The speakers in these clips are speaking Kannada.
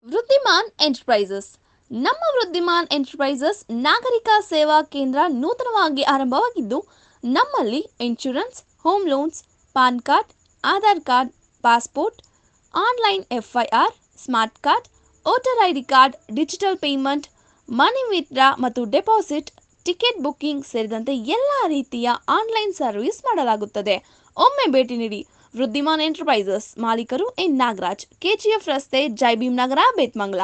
ವೃದ್ಧಿಮಾನ್ ಎಂಟರ್ಪ್ರೈಸಸ್ ನಮ್ಮ ವೃದ್ಧಿಮಾನ್ ಎಂಟರ್ಪ್ರೈಸಸ್ ನಾಗರಿಕ ಸೇವಾ ಕೇಂದ್ರ ನೂತನವಾಗಿ ಆರಂಭವಾಗಿದ್ದು ನಮ್ಮಲ್ಲಿ insurance, home loans, PAN card, Aadhaar card, passport, online FIR, smart card, voter ID card, digital payment, money withdraw ಮತ್ತು ಡೆಪಾಸಿಟ್, ಟಿಕೆಟ್ ಬುಕ್ಕಿಂಗ್ ಸೇರಿದಂತೆ ಎಲ್ಲ ರೀತಿಯ ಆನ್ಲೈನ್ ಸರ್ವಿಸ್ ಮಾಡಲಾಗುತ್ತದೆ. ಒಮ್ಮೆ ಭೇಟಿ ನೀಡಿ. ವೃದ್ಧಿಮಾನ್ ಎಂಟರ್ಪ್ರೈಸಸ್, ಮಾಲೀಕರು ಎನ್ ನಾಗರಾಜ್, KGF ರಸ್ತೆ, ಜೈ ಭೀಮ್ ನಗರ, ಬೇತ್ಮಂಗಲ.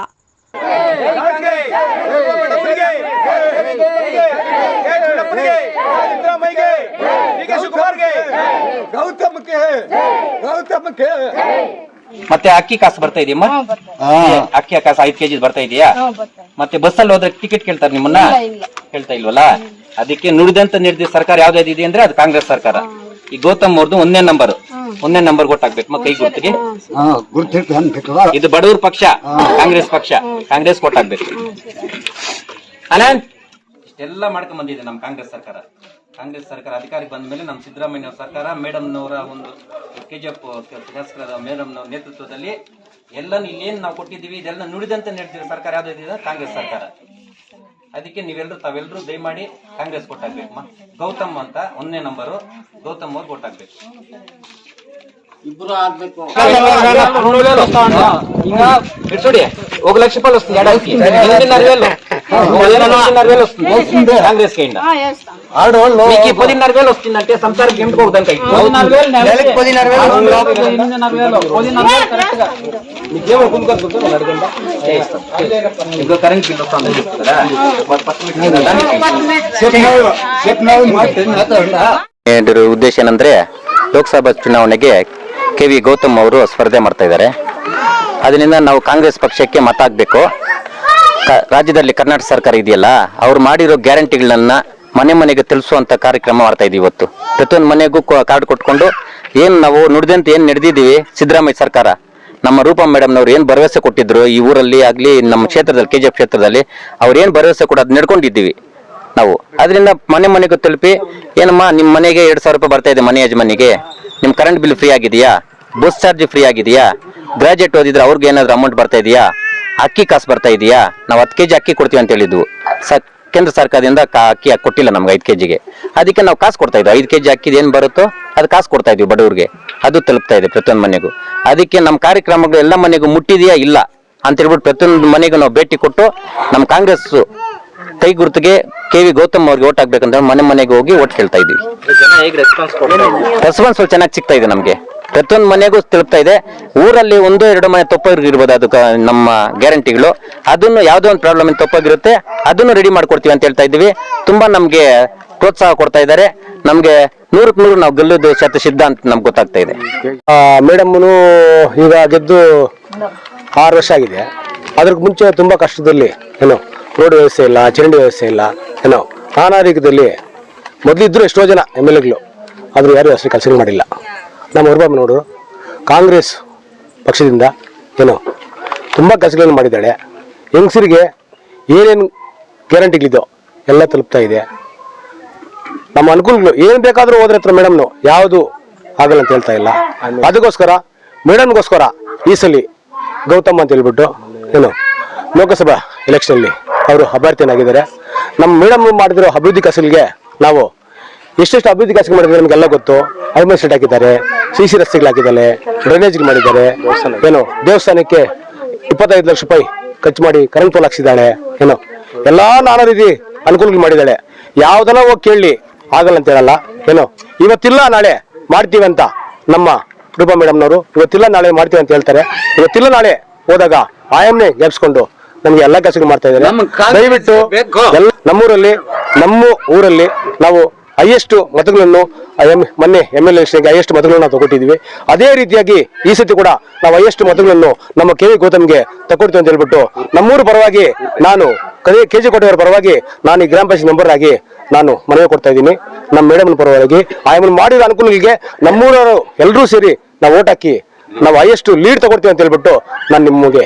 ಮತ್ತೆ ಅಕ್ಕಿ ಕಾಸು ಬರ್ತಾ ಇದೆಯಮ್ಮ? ಅಕ್ಕಿ ಕಾಸು 5 kg ಬರ್ತಾ ಇದೆಯಾ? ಮತ್ತೆ ಬಸ್ಸಲ್ಲಿ ಹೋದ್ರೆ ಟಿಕೆಟ್ ಕೇಳ್ತಾರೆ ನಿಮ್ಮನ್ನ? ಕೇಳ್ತಾ ಇಲ್ವಲ್ಲ. ಅದಕ್ಕೆ ನುಡಿದಂತ ನಿರ್ದಿಷ್ಟ ಸರ್ಕಾರ ಯಾವ್ದಾದ್ರು ಇದೆ ಅಂದ್ರೆ ಅದು ಕಾಂಗ್ರೆಸ್ ಸರ್ಕಾರ. ಈ ಗೌತಮ್ ಅವ್ರದ್ದು 1ನೇ ನಂಬರ್ ಕೊಟ್ಟಾಗ್ಬೇಕು ಕೈ ಗುರುತಿಗೆ. ಇದು ಬಡವ್ರ ಪಕ್ಷ, ಕಾಂಗ್ರೆಸ್ ಪಕ್ಷ, ಕಾಂಗ್ರೆಸ್ ಕೊಟ್ಟಾಗ್ಬೇಕು. ಇಷ್ಟೆಲ್ಲ ಮಾಡ್ಕೊಂಡ್ ಬಂದಿದೆ ನಮ್ ಕಾಂಗ್ರೆಸ್ ಸರ್ಕಾರ ಅಧಿಕಾರಕ್ಕೆ ಬಂದ ಮೇಲೆ ನಮ್ಮ ಸಿದ್ದರಾಮಯ್ಯ ಸರ್ಕಾರ ಮೇಡಮ್ನವರ ಒಂದು KGF ಮೇಡಮ್ನವರ ನೇತೃತ್ವದಲ್ಲಿ ಎಲ್ಲ ಇಲ್ಲೇನ್ ನಾವು ಕೊಟ್ಟಿದ್ದೀವಿ ಇದೆಲ್ಲ ನುಡಿದಂತೆ ನಡೆದಿರೋ ಸರ್ಕಾರ ಯಾವ್ದು ಕಾಂಗ್ರೆಸ್ ಸರ್ಕಾರ. ಅದಕ್ಕೆ ತಾವೆಲ್ಲರೂ ದಯಮಾಡಿ ಕಾಂಗ್ರೆಸ್ ಕೊಟ್ಟಾಗ್ಬೇಕು. ಗೌತಮ್ ಅಂತ 1ನೇ ನಂಬರು, ಗೌತಮ್ ಅವ್ರು ಕೊಟ್ಟಾಗ್ಬೇಕು. ಇಬ್ರು ಆಗ್ಬೇಕು. ಈಗ ಬಿಡ್ಸೋಡಿ 1 ಲಕ್ಷ ರೂಪಾಯಿ ವస్తుంది. 2 ಅಕ್ಕಿ కాంగ్రెస్ కైండా మీకు 14000 వస్తుందంటే సంసారం ఏమిటి పోగుదంట. మీకేమో కొనుక్కోవచ్చు అడగండి. ఇంకో కరెంట్ బిల్ వస్తుంది ಉದ್ದೇಶ ಏನಂದ್ರೆ ಲೋಕಸಭಾ ಚುನಾವಣೆಗೆ KV ಗೌತಮ್ ಅವರು ಸ್ಪರ್ಧೆ ಮಾಡ್ತಾ ಇದ್ದಾರೆ. ಅದರಿಂದ ನಾವು ಕಾಂಗ್ರೆಸ್ ಪಕ್ಷಕ್ಕೆ ಮತ ಹಾಕ್ಬೇಕು. ರಾಜ್ಯದಲ್ಲಿ ಕರ್ನಾಟಕ ಸರ್ಕಾರ ಇದೆಯಲ್ಲ, ಅವ್ರು ಮಾಡಿರೋ ಗ್ಯಾರಂಟಿಗಳನ್ನ ಮನೆ ಮನೆಗೆ ತಿಳಿಸುವಂತ ಕಾರ್ಯಕ್ರಮ ಮಾಡ್ತಾ ಇದೀವಿ. ಇವತ್ತು ಪ್ರತಿಯೊಂದು ಮನೆಗೂ ಕಾರ್ಡ್ ಕೊಟ್ಕೊಂಡು ನಾವು ನುಡಿದಂತೆ ನಡೆದಿದ್ದೀವಿ. ಸಿದ್ದರಾಮಯ್ಯ ಸರ್ಕಾರ ನಮ್ಮ ರೂಪಾ ಮೇಡಮ್ನವ್ರು ಏನ್ ಭರವಸೆ ಕೊಟ್ಟಿದ್ರು ಈ ಊರಲ್ಲಿ ಆಗ್ಲಿ ನಮ್ಮ ಕ್ಷೇತ್ರದಲ್ಲಿ KGF ಕ್ಷೇತ್ರದಲ್ಲಿ ಅವ್ರು ಏನ್ ಭರವಸೆ ಕೊಡ ಅದ್ ನಡ್ಕೊಂಡಿದ್ದೀವಿ ನಾವು. ಅದರಿಂದ ಮನೆ ಮನೆಗೂ ತಲುಪಿ ಏನಮ್ಮ ನಿಮ್ ಮನೆಗೆ 2000 ರೂಪಾಯಿ ಬರ್ತಾ ಇದೆ ಮನೆ ಯಜಮಾನಿಗೆ, ನಿಮ್ ಕರೆಂಟ್ ಬಿಲ್ ಫ್ರೀ ಆಗಿದೆಯಾ, ಬಸ್ ಚಾರ್ಜ್ ಫ್ರೀ ಆಗಿದೆಯಾ, ಗ್ರಾಜುಯೇಟ್ ಓದಿದ್ರೆ ಅವ್ರಿಗೆ ಏನಾದ್ರು ಅಮೌಂಟ್ ಬರ್ತಾ ಇದೆಯಾ, ಅಕ್ಕಿ ಕಾಸು ಬರ್ತಾ ಇದೆಯಾ, ನಾವು 10 kg ಅಕ್ಕಿ ಕೊಡ್ತೀವಿ ಅಂತ ಹೇಳಿದ್ವು. ಕೇಂದ್ರ ಸರ್ಕಾರದಿಂದ ಅಕ್ಕಿ ಕೊಟ್ಟಿಲ್ಲ ನಮ್ಗೆ 5 kgಗೆ. ಅದಕ್ಕೆ ನಾವು ಕಾಸು ಕೊಡ್ತಾ ಇದ್ವಿ. 5 kg ಅಕ್ಕಿದ್ ಏನ್ ಬರುತ್ತೋ ಅದು ಕಾಸು ಕೊಡ್ತಾ ಇದ್ವಿ ಬಡವ್ರಿಗೆ. ಅದು ತಲುಪ್ತಾ ಇದೆ ಪ್ರತಿಯೊಂದು ಮನೆಗೂ. ಅದಕ್ಕೆ ನಮ್ಮ ಕಾರ್ಯಕ್ರಮಗಳು ಎಲ್ಲ ಮನೆಗೂ ಮುಟ್ಟಿದೆಯಾ ಇಲ್ಲ ಅಂತ ಹೇಳ್ಬಿಟ್ಟು ಪ್ರತಿಯೊಂದು ಮನೆಗೂ ನಾವು ಭೇಟಿ ಕೊಟ್ಟು ನಮ್ಮ ಕಾಂಗ್ರೆಸ್ ಕೈ ಗುರುತಿಗೆ KV ಗೌತಮ್ ಅವ್ರಿಗೆ ಓಟ್ ಹಾಕ್ಬೇಕಂತ ಮನೆ ಮನೆಗೆ ಹೋಗಿ ಓಟ್ ಕೇಳ್ತಾ ಇದ್ವಿ. ರೆಸ್ಪಾನ್ಸ್ ಚೆನ್ನಾಗಿ ಸಿಗ್ತಾ ಇದೆ ನಮ್ಗೆ. ಪ್ರತಿಯೊಂದು ಮನೆಗೂ ತಲುಪ್ತಾ ಇದೆ. ಊರಲ್ಲಿ 1-2 ಮನೆ ತಪ್ಪಾಗಿರ್ಬೋದು ಅದು ನಮ್ಮ ಗ್ಯಾರಂಟಿಗಳು. ಅದನ್ನು ಯಾವ್ದೋ ಒಂದು ಪ್ರಾಬ್ಲಮ್ ತಪ್ಪಾಗಿರುತ್ತೆ ಅದನ್ನು ರೆಡಿ ಮಾಡ್ಕೊಡ್ತೀವಿ ಅಂತ ಹೇಳ್ತಾ ಇದ್ದೀವಿ. ತುಂಬಾ ನಮ್ಗೆ ಪ್ರೋತ್ಸಾಹ ಕೊಡ್ತಾ ಇದ್ದಾರೆ. ನಮ್ಗೆ 100ಕ್ಕೆ 100 ನಾವು ಗೆಲ್ಲೋದು ಶತಸಿದ್ಧ ಅಂತ ನಮ್ಗೆ ಗೊತ್ತಾಗ್ತಾ ಇದೆ. ಮೇಡಮ್ನು ಈಗ ಗೆದ್ದು 6 ವರ್ಷ ಆಗಿದೆ. ಅದ್ರಕ್ಕೆ ಮುಂಚೆ ತುಂಬಾ ಕಷ್ಟದಲ್ಲಿ ರೋಡ್ ವ್ಯವಸ್ಥೆ ಇಲ್ಲ, ಚರಂಡಿ ವ್ಯವಸ್ಥೆ ಇಲ್ಲ, ನಾನಾ ರೀತಿಯಲ್ಲಿ ಮೊದಲಿದ್ರು ಎಷ್ಟೋ ಜನ MLAಗಳು, ಆದ್ರೂ ಯಾರು ಅಷ್ಟು ಕೆಲಸ ಮಾಡಿಲ್ಲ. ನಮ್ಮ ಹೊರಬಮ್ಮನವರು ಕಾಂಗ್ರೆಸ್ ಪಕ್ಷದಿಂದ ತುಂಬಾ ಕೆಲಸಗಳನ್ನು ಮಾಡಿದ್ದಾಳೆ. ಹೆಂಗಸರಿಗೆ ಏನೇನು ಗ್ಯಾರಂಟಿಗಳಿದೋ ಎಲ್ಲ ತಲುಪ್ತಾ ಇದೆ. ನಮ್ಮ ಅನುಕೂಲಗಳು ಏನ್ ಬೇಕಾದ್ರೂ ಹೋದ್ರೆ ಹತ್ರ ಮೇಡಮ್ನು ಯಾವುದು ಆಗಲ್ಲ ಅಂತ ಹೇಳ್ತಾ ಇಲ್ಲ. ಅದಕ್ಕೋಸ್ಕರ ಮೇಡಮ್ಗೋಸ್ಕರ ಈ ಸಲ ಗೌತಮ್ ಅಂತ ಹೇಳ್ಬಿಟ್ಟು ಲೋಕಸಭಾ ಎಲೆಕ್ಷನ್ ಅಲ್ಲಿ ಅವರು ಅಭ್ಯರ್ಥಿಯನ್ನಾಗಿದ್ದಾರೆ. ನಮ್ಮ ಮೇಡಮ್ ಮಾಡಿದಿರೋ ಅಭಿವೃದ್ಧಿ ಕೆಲಸಗಳಿಗೆ ನಾವು ಎಷ್ಟೆಷ್ಟು ಅಭಿವೃದ್ಧಿ ಕೆಲಸ ಮಾಡಿದ್ರೆ ನಮಗೆಲ್ಲ ಗೊತ್ತು. ಐಮನ್ ಸ್ಟ್ರೀಟ್ ಹಾಕಿದ್ದಾರೆ, CC ರಸ್ತೆಗಳು ಹಾಕಿದ್ದಾರೆ, ಡ್ರೈನೇಜ್ ಮಾಡಿದ್ದಾರೆ, ದೇವಸ್ಥಾನಕ್ಕೆ 25 ಲಕ್ಷ ರೂಪಾಯಿ ಖರ್ಚು ಮಾಡಿ ಕರೆಂಟ್ ಪೋಲ್ ಹಾಕ್ಸಿದ್ದಾಳೆ. ಎಲ್ಲಾ ನಾನಾ ರೀತಿ ಅನುಕೂಲಗಳು ಮಾಡಿದ್ದಾಳೆ. ಯಾವ್ದನ್ನ ಹೋಗಿ ಕೇಳಿ ಆಗಲ್ಲ ಅಂತ ಹೇಳಲ್ಲ. ಇವತ್ತಿಲ್ಲ ನಾಳೆ ಮಾಡ್ತೀವಿ ಅಂತ ನಮ್ಮ ರೂಪಾ ಮೇಡಮ್ನವರು ಇವತ್ತಿಲ್ಲ ನಾಳೆ ಮಾಡ್ತೀವಿ ಅಂತ ಹೇಳ್ತಾರೆ. ಇವತ್ತಿಲ್ಲ ನಾಳೆ ಹೋದಾಗ ಆಯಮ್ನೆ ಗೆಲ್ಸ್ಕೊಂಡು ನಮ್ಗೆ ಎಲ್ಲಾ ಕೆಲಸಗಳು ಮಾಡ್ತಾ ಇದ್ದಾರೆ. ದಯವಿಟ್ಟು ನಮ್ಮ ಊರಲ್ಲಿ ನಾವು ಹೈಯೆಸ್ಟ್ ಮತಗಳನ್ನು ಮೊನ್ನೆ MLA ಹೈಯೆಸ್ಟ್ ಮತಗಳನ್ನು ನಾವು ತಗೊಟ್ಟಿದ್ವಿ. ಅದೇ ರೀತಿಯಾಗಿ ಈ ಸತಿ ಕೂಡ ನಾವು ಹೈಯೆಸ್ಟ್ ಮತಗಳನ್ನು ನಮ್ಮ KV ಗೌತಮ್ಗೆ ತಗೊಡ್ತೀವಿ ಅಂತ ಹೇಳ್ಬಿಟ್ಟು ನಮ್ಮೂರು ಪರವಾಗಿ ನಾನು KG ಕೋಟೆಯವರ ಪರವಾಗಿ ನಾನು ಈ ಗ್ರಾಮ ಪಂಚಾಯತ್ ಮೆಂಬರ್ ಆಗಿ ನಾನು ಮನವಿ ಕೊಡ್ತಾ ಇದ್ದೀನಿ. ನಮ್ಮ ಮೇಡಮ್ನ ಪರವಾಗಿ ಆಯಮ್ಮನ ಮಾಡಿದ ಅನುಕೂಲಗಳಿಗೆ ನಮ್ಮೂರವರು ಎಲ್ಲರೂ ಸೇರಿ ನಾವು ಓಟ್ ಹಾಕಿ ನಾವು ಹೈಯೆಸ್ಟ್ ಲೀಡ್ ತಗೊಡ್ತೀವಿ ಅಂತ ಹೇಳ್ಬಿಟ್ಟು ನಾನು ನಿಮಗೆ